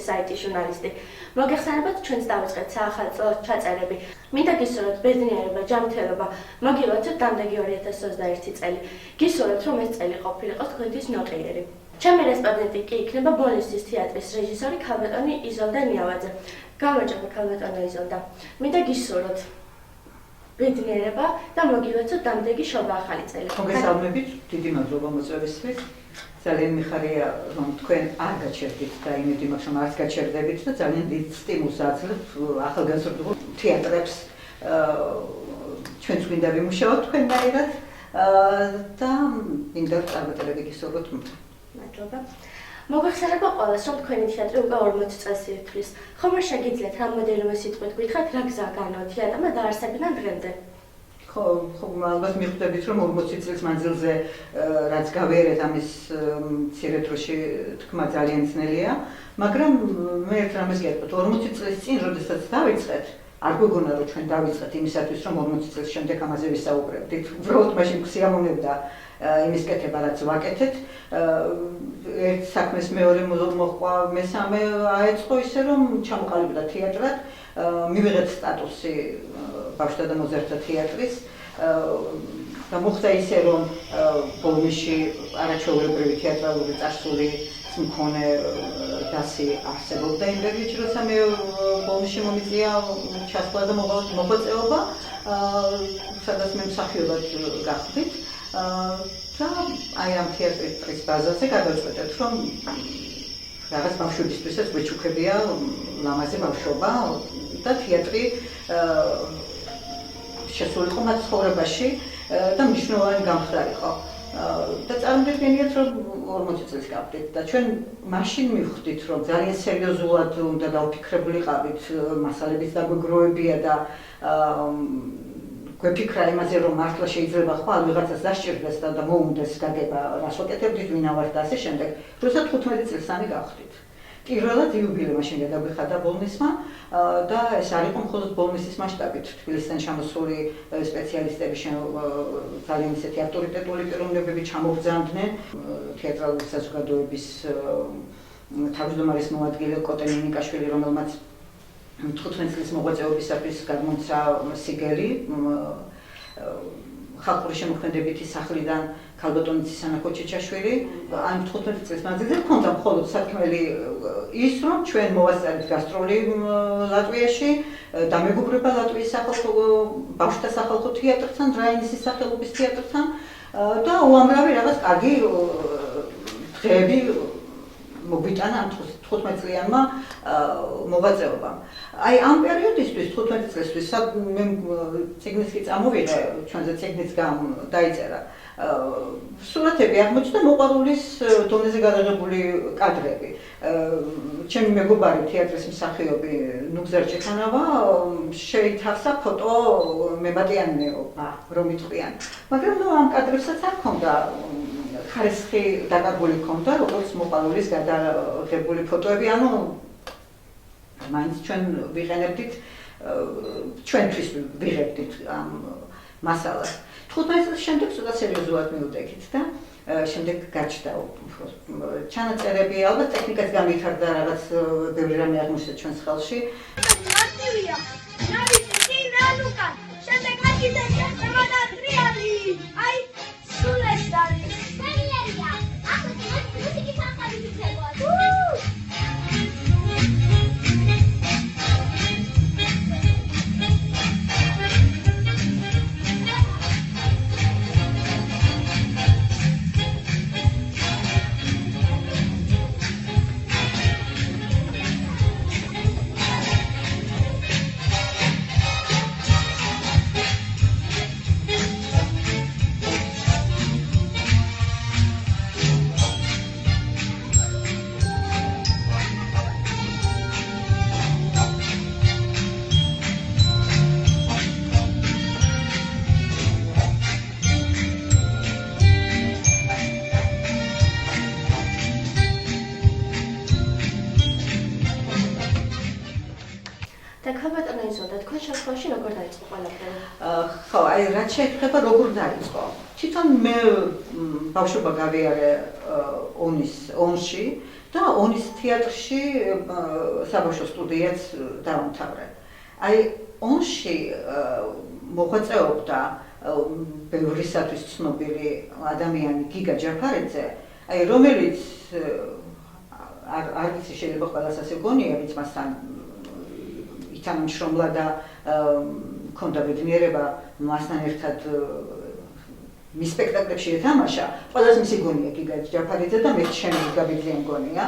საიტის ჟურნალისტი. მოგეხსენებათ ჩვენს დავიწყეთ საახალწლო ჩაწერები. მინდა გისურვოთ ბედნიერება, ჯანმრთელობა, მოგილოცოთ დამდეგი 2021 წელი. გისურვოთ რომ ეს წელი ყოფილიყო თქვენთვის ნოყიერი. ჩემი რესპონდენტი კი იქნება ბოლნისის თეატრის რეჟისორი ქალბატონი იზოლდა ნიავაძე. გამარჯობა ქალბატონო იზოლდა. მინდა გისურვოთ ბედნიერება და მოგილოცოთ დამდეგი შობა ახალი წელი. მოგესალმებით, დიდი მადლობა მოწვევისთვის. ძალიან მიხარია რომ თქვენ არ გაჩერდით და იმედი მაქვს რომ არც გაჩერდებით და ძალიან დიდ სტიმულს აძლევთ ახალგაზრდულ თეატრებს ჩვენც გვინდა ვიმუშაოთ თქვენგანაც და მინდა წარმატებები გისურვოთ. მადლობა. მოგეხსენება ყველას რომ თქვენი თეატრი უკვე 40 წელს ირთვლის. ხომ არ შეგიძლიათ რამოდენიმე სიტყვით გითხრათ რა გზა განო თეატრმა დაარსებიდან დღემდე? ხო, ალბათ მიხვდებით რომ 40 წლის მანძილზე რაც გავიარეთ ამის მცირე დროში თქმა ძალიან ძნელია, მაგრამ მე ერთ რამეს გეტყვით, 40 წლის წინ, როდესაც დავიწყეთ, არ გვეგონა რომ ჩვენ დავიწყეთ იმისათვის რომ 40 წლის შემდეგ ამაზე ვისაუბრებდით. უბრალოდ მაშინ გსიამოვნებდა იმის კეთება, რაც ვაკეთეთ. ერთ საქმეს მეორე მოჰყვა, მესამე აეწყო ისე რომ ჩამოყალიბდა თეატრად, მივიღეთ სტატუსი ბავშვთა და მოზარდთა თეატრის და მოხდა ისე რომ ბოლნისში არაჩვეულებრივი თეატრალური წარსულის მქონე დასი არსებობდა იმ პერიოდში, როცა მე ბოლნისში მომიწია ჩასვლა და მოღვაწეობა, სადაც მე მსახიობად გავხდით და აი ამ თეატრის ბაზაზე გადავწყვეტეთ რომ რაღაც ბავშვებისთვისაც გვეჩუქებია ლამაზი ბავშვობა და თეატრი შესულიყო მათ ცხოვრებაში და მნიშვნელოვანი გამხდარიყო. და წარმოგიდგენიათ რომ 40 წელს გავდით და ჩვენ მაშინ მივხვდით რომ ძალიან სერიოზულად უნდა დავფიქრებულიყავით მასალების დაგვეგროვებია და გვეფიქრა იმაზე რომ მართლა შეიძლება ხვალ ვიღაცას დასჭირდეს და მოუნდეს გაგება რას ვაკეთებდით, ვინა ვართ და ასე შემდეგ. როცა 15 წელსანი გავხდით. პირველად იუბილე მაშინ გადაგვიხადა ბოლნისმა და ეს არ იყო მხოლოდ ბოლნისის მასშტაბით, თბილისიდან ჩამოსული სპეციალისტები ძალიან ისეთი ავტორიტეტული პიროვნებები ჩამოგზავნდნენ თეატრალური საზოგადოების თავმჯდომარის მოადგილე კოტე ნინიკაშვილი, რომელმაც 15 წლის მოღვაწეობისათვის გადმოცა სიგელი ხალხური შემოქმედებითი სახლიდან ქალბატონი ცისანა ქოჩიჩაშვილი, ამ 15 წლის მანძილზე ჰქონდა მხოლოდ საქმელი ის, რომ ჩვენ მოვასწარეთ გასტროლი ლატვიაში, დამეგობრება ლატვიის სახალხო ბავშვთა სახალხო თეატრთან, დრაინისის სახელობის თეატრთან და უამრავი რაღაც კარგი დღეები მოგვიტანა ამ 15 წლიანმა მოღვაწეობამ. აი ამ პერიოდისთვის 15 წლისთვის მე ციგნის კი წამოვიღე, ჩვენზე ციგნის დაიწერა. სურათები აღმოჩნდა მოყვარულის დონეზე გადაღებული კადრები. ჩემი მეგობარი თეატრის მსახიობი ნუგზარ ჩეხანავა შეითავსა ფოტო მემატიანეობა რომ იტყვიან. მაგრამ ამ კადრებსაც არ ჰქონდა ხარისხი დაკარგული ჰქონდა, როგორც მოყვარულის გადაღებული ფოტოები, ანუ მაინც ჩვენ ვიყენებდით, ჩვენთვის ვიღებდით ამ მასალას. 15 წლის შემდეგ ცოტა სერიოზულად მივუტეკით და შემდეგ გაჩნდა ჩანაწერები, ალბათ ტექნიკაც გამიხარდა, რაღაც ბევრი რამე აღმოჩნდა ჩვენს ხელში. მარტივია, ნავისი ნანუკა, შემდეგ აკიდებია შემოდატრიალი. აი, სულ ეს არის. სერიერია, ახლა მუსიკის ახალი ფიცება. წლებში როგორ დაიწყო ყველაფერი? ხო, აი რაც შეეხება როგორ დაიწყო. თვითონ მე ბავშვობა გავიარე ონში და ონის თეატრში საბავშვო სტუდიაც დაამთავრე. აი ონში მოღვაწეობდა ბევრისათვის ცნობილი ადამიანი გიგა ჯაფარიძე, აი რომელიც არ ვიცი შეიძლება ყველას ასე გონია, ვინც მასთან ითანამშრომლა და მქონდა ბედნიერება მასთან ერთად მის სპექტაკლებში ეთამაშა, ყველას მისი გონია გიგა ჯაფარიძე და მე ჩემი გაბიძია მგონია.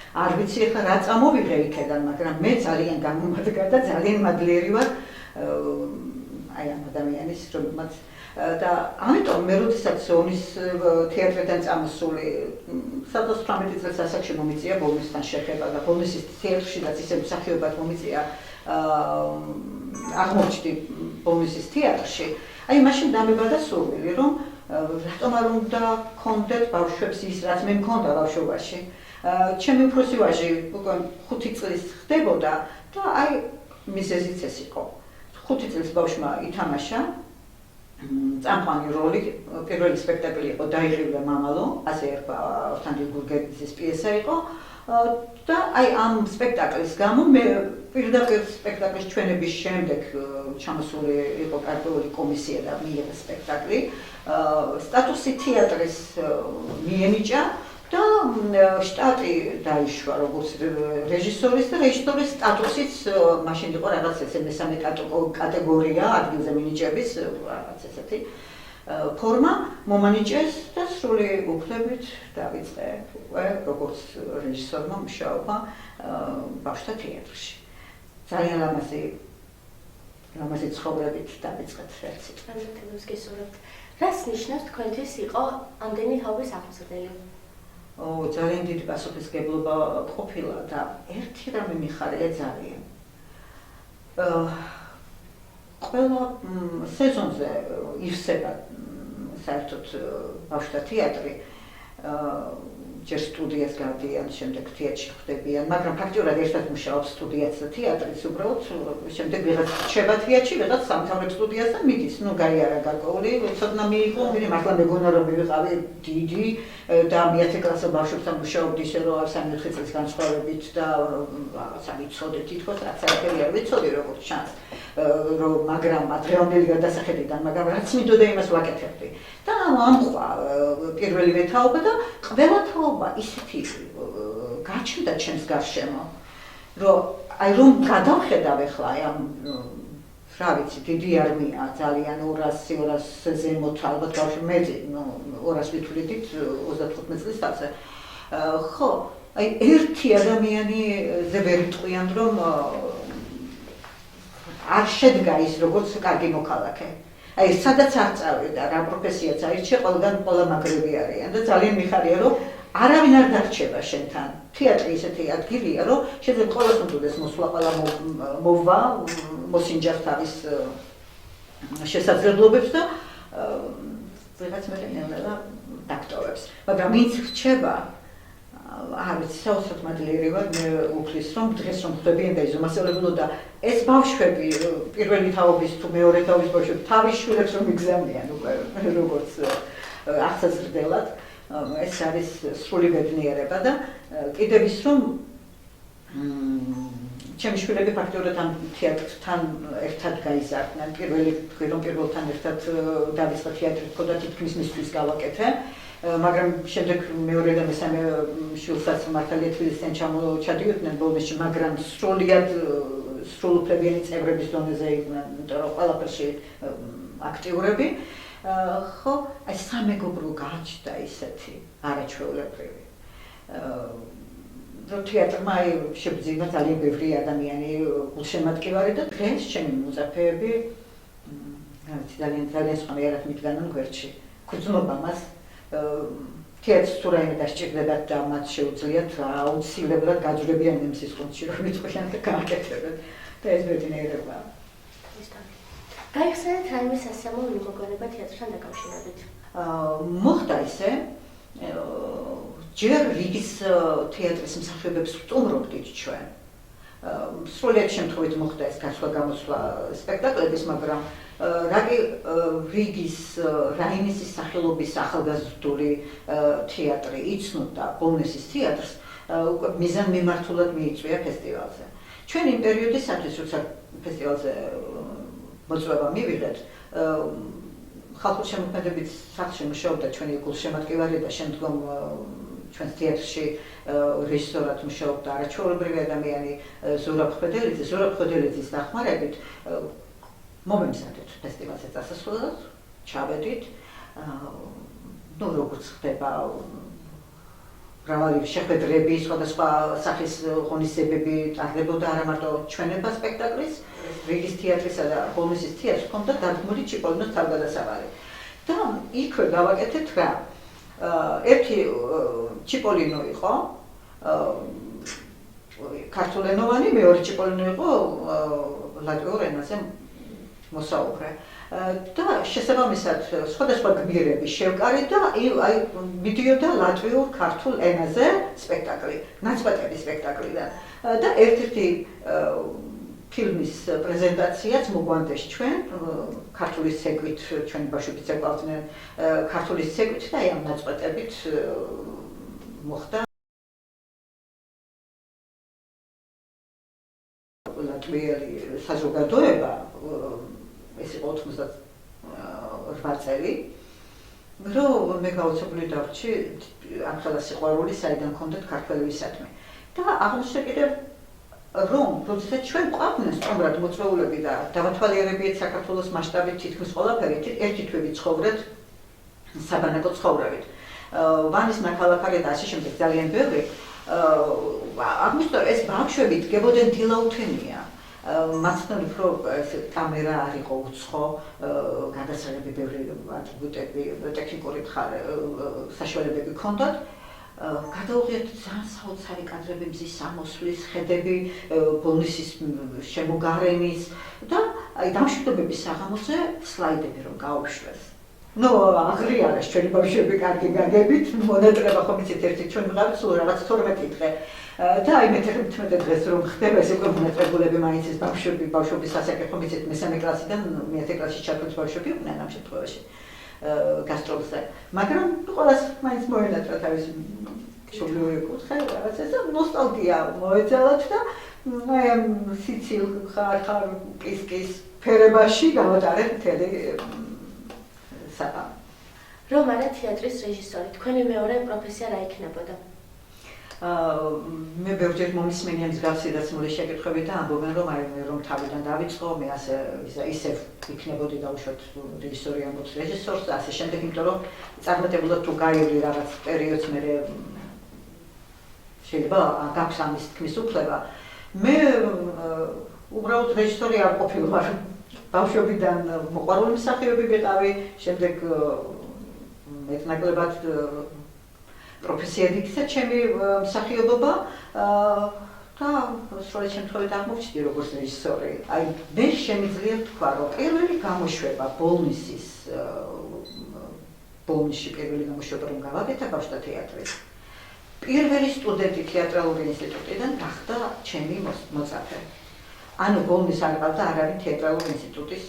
არ ვიცი ახლა რა წამოვიღე იქიდან, მაგრამ მე ძალიან გამომადგა და ძალიან მადლიერი ვარ აი ამ ადამიანის რომელმაც და ამიტომ მე როდესაც ონის თეატრიდან წამოსული 18 წელს ასაკში მომიწია ბოლნისთან შეხება და ბოლნისის თეატრშიდაც ისე მსახიობად მომიწია აღმოჩნდი ბოლნისის თეატრში. აი მაშინ დამებადა სურვილი რომ რატომ არ უნდა გქონდეთ ბავშვებს ის რაც მე მქონდა ბავშვობაში. ჩემი უფროსი ვაჟი უკვე 5 წლის ხდებოდა და აი მიზეზიც ეს იყო. 5 წლის ბავშვმა ითამაშა წამყვანი როლი, პირველი სპექტაკლი იყო დაიღილა მამალო, ასე ერქვა ავთანდილ გურგეძის პიესა იყო და აი ამ სპექტაკლის გამო მე პირდაპირ სპექტაკლის ჩვენების შემდეგ ჩამოსული იყო კარტიული კომისია და მიიღო სპექტაკლი. სტატუსი თეატრის მიენიჭა და შტატი დაიშვა როგორც რეჟისორის და რეჟისორის სტატუსიც მაშინ იყო რაღაც ესე მესამე კატეგორია ადგილზე მინიჭების რაღაც ესეთი ფორმა მომანიჭეს და სრული უფლებით დავიწყე უკვე როგორც რეჟისორმა მუშაობა ბავშვთა თეატრში. ძალიან ლამაზი ცხოვრებით დავიწყეთ ერთ სიტყვით. გესურვებთ. რას ნიშნავს თქვენთვის იყო ამდენი თაობის აღზრდელი? ძალიან დიდი პასუხისმგებლობა ყოფილა და ერთი რამე მიხარია ძალიან. ყველა სეზონზე ივსება საერთოდ ბავშვთა თეატრი, ჯერ სტუდიას გავდიან, შემდეგ თეატრში ხდებიან, მაგრამ ფაქტიურად ერთად მუშაობს სტუდიაც და თეატრიც, უბრალოდ შემდეგ ვიღაც რჩება თეატრში, ვიღაც სამთავრობო სტუდიას და მიდის. ნუ გაიარა გარკვეული ცოდნა მიიღო, მართლა მეგონა რომ ვიყავი დიდი და მე-10 კლასის ბავშვებთან მუშაობდი ისე რომ 3-4 წლის განსხვავებით და რაღაცა ვიცოდი თითქოს რაც არაფერი არ ვიცოდი როგორც ჩანს. მაგრამ ადრეონდელი გადასახედიდან, მაგრამ რაც მინდოდა იმას ვაკეთებდი. და ამხვა პირველივე თაობა და ყველა თაობა ისეთი გაჩნდა ჩემს გარშემო, რომ გადავხედავ ახლა აი ამ რა ვიცი, დიდი არმია, ძალიან 200-200 ზემოთ ალბათ ბავშვი მეტი, 200 ვითვლით 35 წლის თავზე. ხო, აი ერთი ადამიანიზე ვერ იტყვიან რომ არ შედგა ის როგორც კარგი მოქალაქე. აი სადაც არ წავიდა, რა პროფესიაც აირჩია, ყველგან ყველა მაგრები არიან და ძალიან მიხარია რომ არავინ არ დარჩება შენთან. თეატრი ისეთი ადგილია, რომ შეიძლება ყველას უნდადეს მოსვლა, ყველა მოვა, მოსინჯავს თავის შესაძლებლობებს და ვიღაც მე ნელა დაქტოვებს. მაგრამ ვინც რჩება არ ვიცი, საოცრად მადლიერი ვარ, მე უფლის რომ დღეს რომ ხვდებიან და იზომასეულებულო და ეს ბავშვები პირველი თაობის თუ მეორე თაობის ბავშვები თავის შვილებს რომ იგზავნიან უკვე როგორც აღსაზრდელად, ეს არის სრული ბედნიერება და კიდევ ის რომ ჩემი შვილები ფაქტობრივად ამ თეატრთან ერთად გაიზარდნენ. პირველი თქვი რომ პირველთან ერთად დავიწყე თეატრი თქო და თითქმის მისთვის გავაკეთე. მაგრამ შემდეგ მეორე და მესამე შვილსაც მართალია თბილისიდან ჩადიოდნენ ბოლნისში, მაგრამ სრულიად სრულუფლებიანი წევრების დონეზე იყვნენ, იმიტომ რომ ყველაფერში აქტიურები. ხო, აი სამეგობრო გაჩნდა ისეთი არაჩვეულებრივი. რომ თეატრმა აი შებძინა ძალიან ბევრი ადამიანი გულშემატკივარი და დღეს ჩემი მუზაფეები ძალიან სხვანაირად მიდგანან გვერდში. გრძნობა მას თეატრს თუ რაიმე დასჭირდებათ და მათ შეუძლიათ აუცილებლად გაძვრებიან ნემსის ყუთში რომ იტყვიან და გააკეთებენ და ეს ბედნიერებაა. გაიხსენეთ რაიმე სასიამოვნო მოგონება თეატრთან დაკავშირებით? მოხდა ისე, ჯერ რიგის თეატრის მსახიობებს ვტუმრობდით ჩვენ. სრულიად შემთხვევით მოხდა ეს გასვლა-გამოსვლა სპექტაკლების, მაგრამ რაგი რიგის რაინისის სახელობის ახალგაზრდული თეატრი იცნობდა ბოლნისის თეატრს, უკვე მიზანმიმართულად მიიწვია ფესტივალზე. ჩვენ იმ პერიოდისათვის, როცა ფესტივალზე მოწვევა მივიღეთ, ხალხურ შემოქმედებით სახლში მუშაობდა ჩვენი გულშემატკივარი და შემდგომ ჩვენს თეატრში რეჟისორად მუშაობდა არაჩვეულებრივი ადამიანი ზურაბ ხვედელიძე. ზურაბ ხვედელიძის დახმარებით მომემზადეთ ფესტივალზე წასასვლელად, ჩავედით. როგორც ხდება მრავალი შეხვედრები, სხვადასხვა სახის ღონისძიებები ტარდებოდა არა მარტო ჩვენება სპექტაკლის, რიგის თეატრისა და ბოლნისის თეატრს ჰქონდა დადგმული ჩიპოლინოს თავგადასავალი. და იქვე გავაკეთეთ რა. ერთი ჩიპოლინო იყო ქართულენოვანი, მეორე ჩიპოლინო იყო ლატვიურ ენაზე მოსაუბრე. და შესაბამისად სხვადასხვა გმირები შევკარით და აი მიდიოდა ლატვიურ ქართულ ენაზე სპექტაკლი, ნაწყვეტები სპექტაკლიდან. და ერთ-ერთი ფილმის პრეზენტაციაც მოგვანდეს ჩვენ ქართული ცეკვით, ჩვენი ბავშვები ცეკვავდნენ ქართული ცეკვით და ამ ნაწყვეტებით მოხდა ლატვიელი საზოგადოება, ეს იყო 98 წელი, რომ მე გაუცებული დავრჩი ამ ხელა სიყვარული, საიდან ჰქონდათ ქართველებისადმი. და აღმოჩნდა კიდევ რომ როდესაც ჩვენ ყვავდნენ სტუმრად მოწვეულები და დავათვალიერებიეთ საქართველოს მასშტაბით თითქმის ყველაფერი, ერთი თვე ცხოვრობთ საბანაკო ცხოვრებით. ვანის ნაქალაქარი და ასე შემდეგ ძალიან ბევრი. აღმოჩნდა ეს ბავშვები დგებოდნენ დილაუთენია. მაცნობ რომ ეს კამერა არ იყო უცხო, გადასაღები ბევრი ატრიბუტები, ტექნიკური საშუალებები ჰქონდათ. გადავღიათ ძალიან საოცარი კადრები მზის ამოსვლის, ხედები ბოლნისის შემოგარენის და აი დამშვიდობების საღამოზე სლაიდები რომ გაუშვეს. აღრიარეს ჩვენი ბავშვები კარგი გაგებით, მონატრება ხომ იცით ერთი ჩვენ ვიყავით სულ რაღაც 12 დღე. და აი მე-11 დღეს რომ ხდება ეს უკვე მონატრებულები მაინც ეს ბავშვების ასაკი ხომ იცით მესამე კლასიდან მე-10 კლასში ჩათვლით ბავშვები იყვნენ ამ შემთხვევაში. გასტროლზე. მაგრამ ყველას მაინც მოენატრა თავისი შობლიური კუთხე, რაღაცა და ნოსტალგია მოეძალათ და აი ამ სიცილ ხარ კის ფერებაში გავატარეთ მთელი საყამო. რომ არა თეატრის რეჟისორი, თქვენი მეორე პროფესია რა იქნებოდა? მე ბევრჯერ მომისმენია მსგავსი დაცმული შეკითხვები და ამბობენ რომ აი რომ თავიდან დავიწყო, მე ასე ისევ იქნებოდი დაუშვათ რეჟისორი ამბობს რეჟისორს და ასე შემდეგ, იმიტომ რომ წარმატებულად თუ გაივლი რაღაც პერიოდს მე შეიძლება გაქვს ამის თქმის უფლება. მე უბრალოდ რეჟისორი არ ყოფილვარ. ბავშვობიდან მოყვარული მსახიობი ვიყავი, შემდეგ მეტნაკლებად პროფესიად იქცა ჩემი მსახიობობა და სრულად შემთხვევით აღმოჩნდი როგორც რეჟისორი. აი მე შემიძლია ვთქვა, რომ პირველი გამოშვება ბოლნისში პირველი გამოშვება რომ გავაკეთა ბავშვთა თეატრის. პირველი სტუდენტი თეატრალური ინსტიტუტიდან გახდა ჩემი მოწაფე. ანუ ბოლნის არ ყავდა არავინ თეატრალური ინსტიტუტის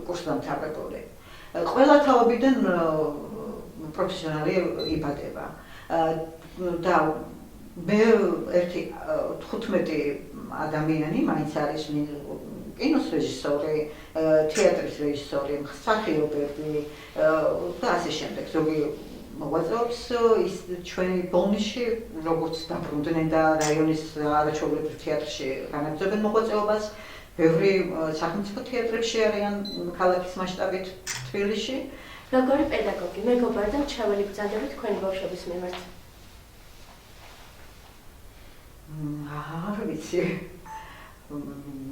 კურსდამთავრებული. ყველა თაობიდან პროფესიონალი იბადება. და მე ერთი 15 ადამიანი მაინც არის კინოს რეჟისორი, თეატრის რეჟისორი, მსახიობები და ასე შემდეგ. ზოგი მოღვაწეობს ის ჩვენი ბოლნისში, როგორც დაბრუნდნენ და რაიონის არაჩვეულებრივ თეატრში განაგრძობენ მოღვაწეობას. ბევრი სახელმწიფო თეატრებში არიან ქალაქის მასშტაბით თბილისში. როგორი პედაგოგი, მეგობარი და მრჩეველი ბრძანდები თქვენი ბავშვების მიმართ? არ ვიცი.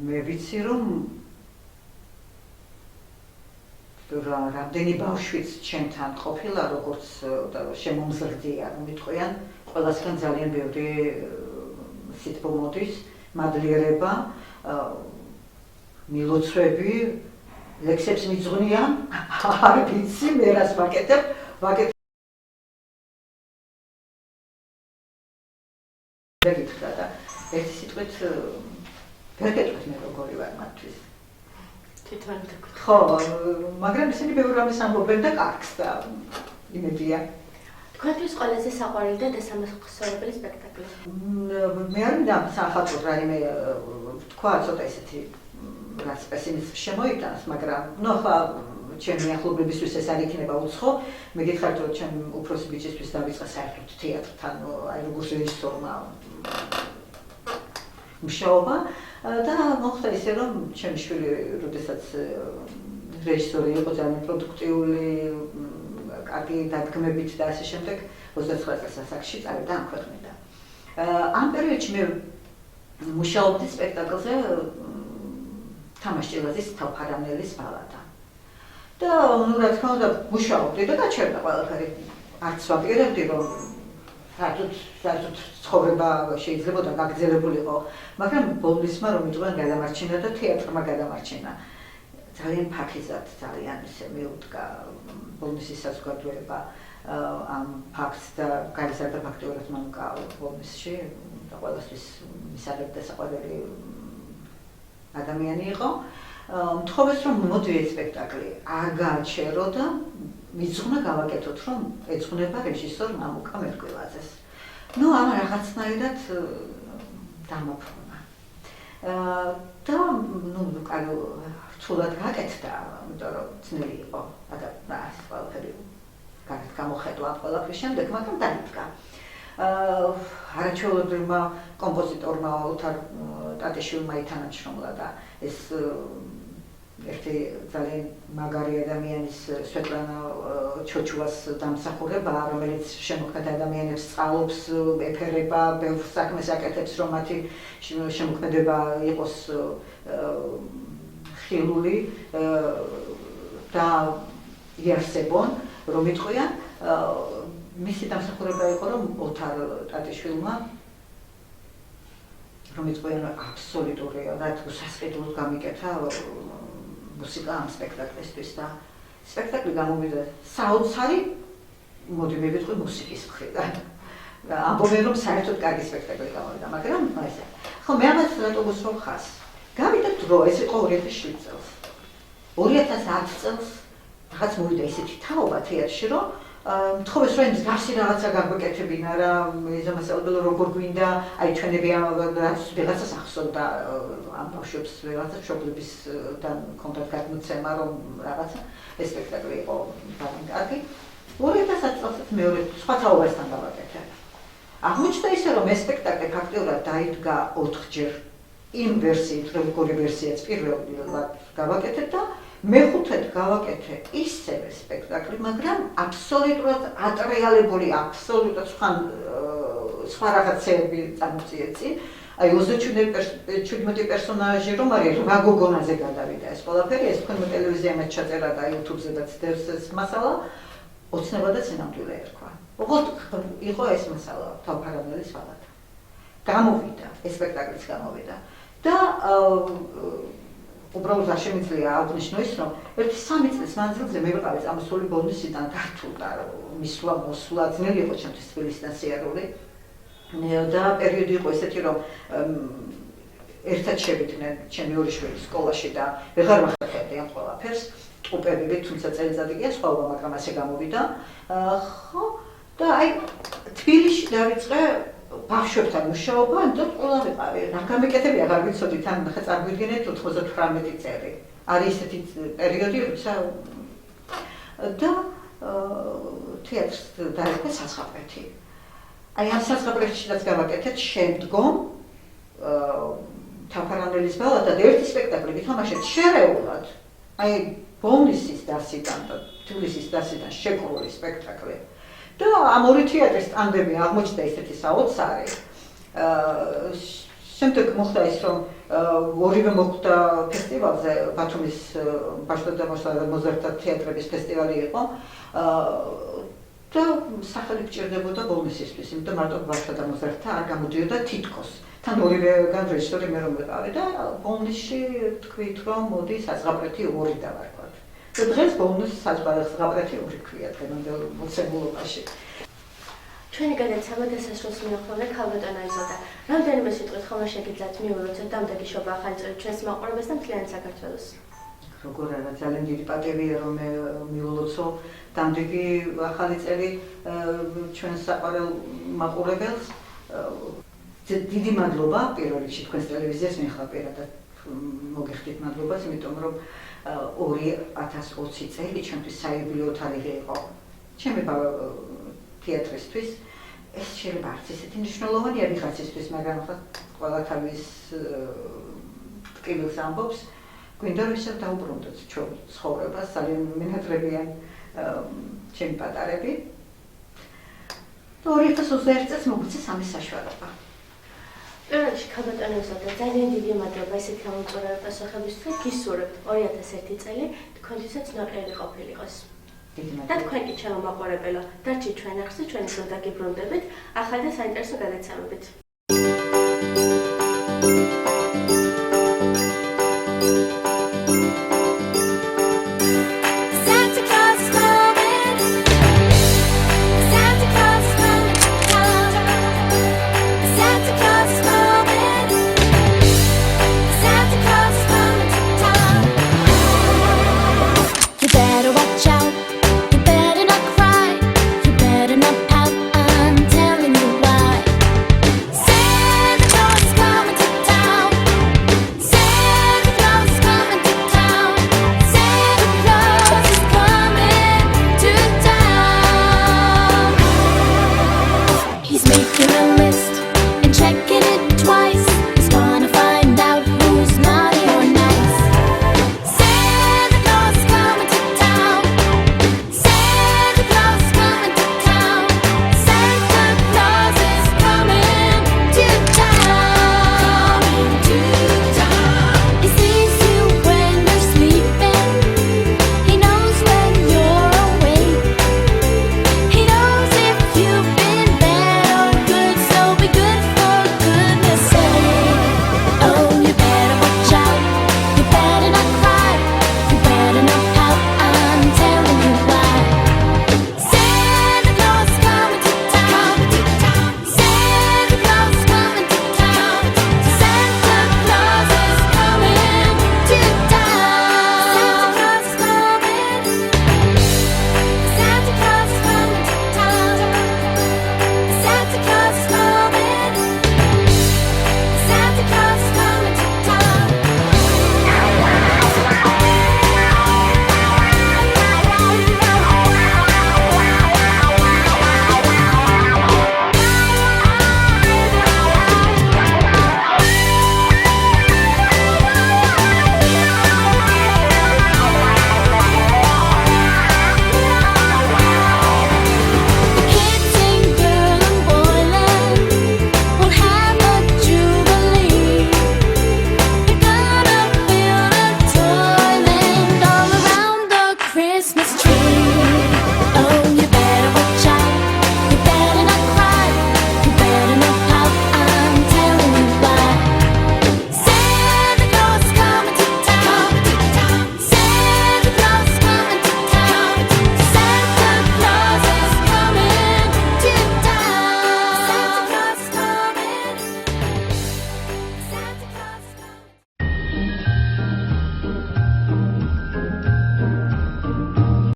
მე ვიცი რომ რამდენი ბავშვიც ჩემთან ყოფილა, როგორც შემომზრდია, რომ იტყვიან, ყველასგან ძალიან ბევრი სიტყვა მოდის, მადლიერება, მილოცვები, ლექსებს მიძღვნიან, არ ვიცი, მე რას ვაკეთებ. გითხრა და ერთი სიტყვით ვერ გეტყვით მე როგორი ვარ მათთვის. თვითონ თქვი. ხო, მაგრამ ისინი ბევრ რამეს ამბობენ და კარგს და იმედია. თქვენთვის ყველაზე საყვარელი და დასამახსოვრებელი სპექტაკლი. მე არ მინდა სახალხოდ რაიმე თქვა ცოტა ისეთი რაც პესიმიზმს შემოიტანს, მაგრამ ნუ ახლა ჩემი ახლობლებისთვის ეს არ იქნება უცხო. მე გითხარით რომ ჩემ უფროსი ბიჭისთვის დავიწყე საერთოდ თეატრთან, აი როგორც რეჟისორმა მუშაობა და მოხდა ისე რომ ჩემი შვილი როდესაც რეჟისორი იყო ძალიან პროდუქტიული, კარგი დადგმებით და ასე შემდეგ 29 წელს ასაკში წავიდა ამ ქვეყნიდან. ამ პერიოდში მე მუშაობდი სპექტაკლზე თამაშ ჭილაძის თავფარანელის ბალადა. და ნუ რა თქმა უნდა მუშაობდი და გაჩერდა ყველაფერი. არც ვაპირებდი რომ საერთოდ ცხოვრება შეიძლება და გაგრძელებულიყო, მაგრამ ბოლნისმა რომ იყვნენ გადამარჩენა და თეატრმა გადამარჩენა. ძალიან ფაქიზად, ძალიან ისე მეუდგა ბოლნისის საზოგადოება ამ ფაქტს და განსაკუთრებით ფაქტიურად მან ბოლნისში და ყველასთვის მისაღები და საყვარელი ადამიანი იყო. მთხოვეს რომ მოდი ეს სპექტაკლი არ გააჩერო და მიძღვნა გავაკეთოთ რომ ეძღვნება რეჟისორ მამუკა მერკვილაძეს. ნუ ამ რაღაცნაირად დამოფრონა. და ნუ რთულად გაკეთდა, იმიტომ რომ ძნელი იყო და ეს ყველაფერი გარეთ გამოხედვა ყველაფრის შემდეგ, მაგრამ დაიდგა. არაჩვეულებრივმა კომპოზიტორმა ოთარ ტატიშვილმა ითანამშრომლა და ეს ერთი ძალიან მაგარი ადამიანის სვეტლანა ჩოჩუას დამსახურება, რომელიც შემოქმედა ადამიანებს სწავლობს, ეფერება, ბევრ საქმეს აკეთებს, რომ მათი შემოქმედება იყოს ხილული და იარსებონ, რომ იტყვიან. მისი დამსახურება იყო, რომ ოთარ ტატიშვილმა რომ იტყვიან აბსოლუტური და უსასყიდლოდ გამიკეთა მუსიკა ამ სპექტაკლისთვის და სპექტაკლი გამოვიდა საოცარი, მოდი მე ვიტყვი მუსიკის მხრიდან. ამბობენ რომ საერთოდ კარგი სპექტაკლი გამოვიდა, მაგრამ ესე. ხო, მე ამას რატო გუსმობ ხას? გავიდა დრო, ეს იყო 2007 წელს. 2010 წელს რაღაც მოვიდა ისეთი თაობა თეატრში, რომ მთხოვეს რომ იმის გარსი რაღაცა გაგვეკეთებინა რა, ეზომასალბელო როგორ გვინდა, აი ჩვენები რაღაც ვიღაცას ახსოვდა ამ ბავშვებს ვიღაცა მშობლებისგან კონტაქტ გადმოცემა რომ რაღაცა ეს სპექტაკლი იყო ძალიან კარგი. 2010 წელს მეორე სხვა თაობასთან გავაკეთე. აღმოჩნდა ისე რომ ეს სპექტაკლი ფაქტიურად დაიდგა 4ჯერ იმ ვერსიით, როგორი ვერსიაც პირველად გავაკეთეთ და მეხუთედ გავაკეთე ისევე სპექტაკლი, მაგრამ აბსოლუტურად ატრიალებული, აბსოლუტურად სხვა რაღაცები წამოწიეცი. აი 37 პერსონაჟი რომ არის, რა გოგონაზე გადავიდა ეს ყველაფერი, ეს თქვენმა ტელევიზიამაც ჩაწერა და YouTube-ზედაც დევს ეს მასალა, ოცნება და წინამძღოლი ერქვა. უბრალოდ იყო ეს მასალა, თავფარანელის ბალადა. გამოვიდა, ეს სპექტაკლიც გამოვიდა და უბრალოდ არ შემიძლია აღნიშნო ის, რომ ერთი 3 წლის მანძილზე მე ვიყავი წამოსული ბოლნისიდან ქართულ და მისვლა მოსვლა ძნელი იყო ჩემთვის თბილისიდან სიარული და პერიოდი იყო ესეთი, რომ ერთად შევიდნენ ჩემი ორი შვილი სკოლაში და ვეღარ ვახერხებდი ამ ყველაფერს, ტყუპებებით, თუმცა წელიწადი კი ასწავლა, მაგრამ ასე გამოვიდა. ხო, და აი თბილისში დავიწყე ბავშვებთან მუშაობა, და ყველა ვიყავი. რა გამიკეთებია, არ ვიცოდით, ან ხა წარმოიდგინეთ 98 წელი. არის ესეთი პერიოდი, როცა და თეატრს დაიწყე საზღაპრეთი. აი ამ საზღაპრეთშიც გავაკეთეთ შემდგომ თავფარანელის ბალადა და ერთი სპექტაკლი ვითამაშეთ შერეულად. აი ბოლნისის დასიდან და თბილისის დასიდან შეკრული სპექტაკლი. და ამ ორი თეატრის ტანდემი აღმოჩნდა ისეთი საოცარი. შემდეგ მოხდა ის, რომ ორივე მოხდა ფესტივალზე, ბათუმის ბაშტოდამოსა და მოზარდთა თეატრების ფესტივალი იყო. და სახელი გჭირდებოდა ბოლნისისთვის, იმიტომ მარტო ბაშტო და მოზარდთა არ გამოდიოდა თითქოს. თან ორივეგან რეჟისორი მე რომ ვიყავი და ბოლნისში თქვით, რომ მოდი საზღაპრეთი 2 დავარქვათ. დღეს ბოლნისის საზღაპრეთი 2 ქვია დღევანდელ მოცემულობაში. ჩვენი გადაცემა დასასრულს მიუახლოვდა ქალბატონო იზოლდა. რამდენიმე სიტყვით ხომ შეგიძლიათ მიულოცოთ დამდეგიშობა ახალი წლით ჩვენს მაყურებელს და მთლიან საქართველოს. როგორ არა, ძალიან დიდი პატივია რომ მე მიულოცო დამდეგი ახალი წელი ჩვენს საყვარელ მაყურებელს. დიდი მადლობა პირველ რიგში თქვენს ტელევიზიას მიხლა პირადად მოგიხდით მადლობას, იმიტომ რომ 2020 წელი ჩემთვის საიუბილეო თარიღი იყო. ჩემი თეატრისთვის ეს შეიძლება არც ისეთი მნიშვნელოვანია ვიღაცისთვის, მაგრამ ხა ყველა თავის ტკივილს ამბობს. გვინდა რომ ისევ დაუბრუნდეთ ჩვენ ცხოვრებას, ძალიან მენატრებიან ჩემი პატარები. 2021 წელს მოგვიწეს ამის საშუალება. პირველ რიგში ქალბატონო იზოლდა ძალიან დიდი მადლობა ესეთი ამომწურავი პასუხებისთვის. გისურვებთ 2001 წელი თქვენთვისაც ნაკლები ყოფილიყოს. და თქვენ კი ჩემო მაყურებელო, დარჩით ჩვენ ახსი ჩვენი სულ დაგიბრუნდებით ახალი და საინტერესო გადაცემებით. He's making a list and checking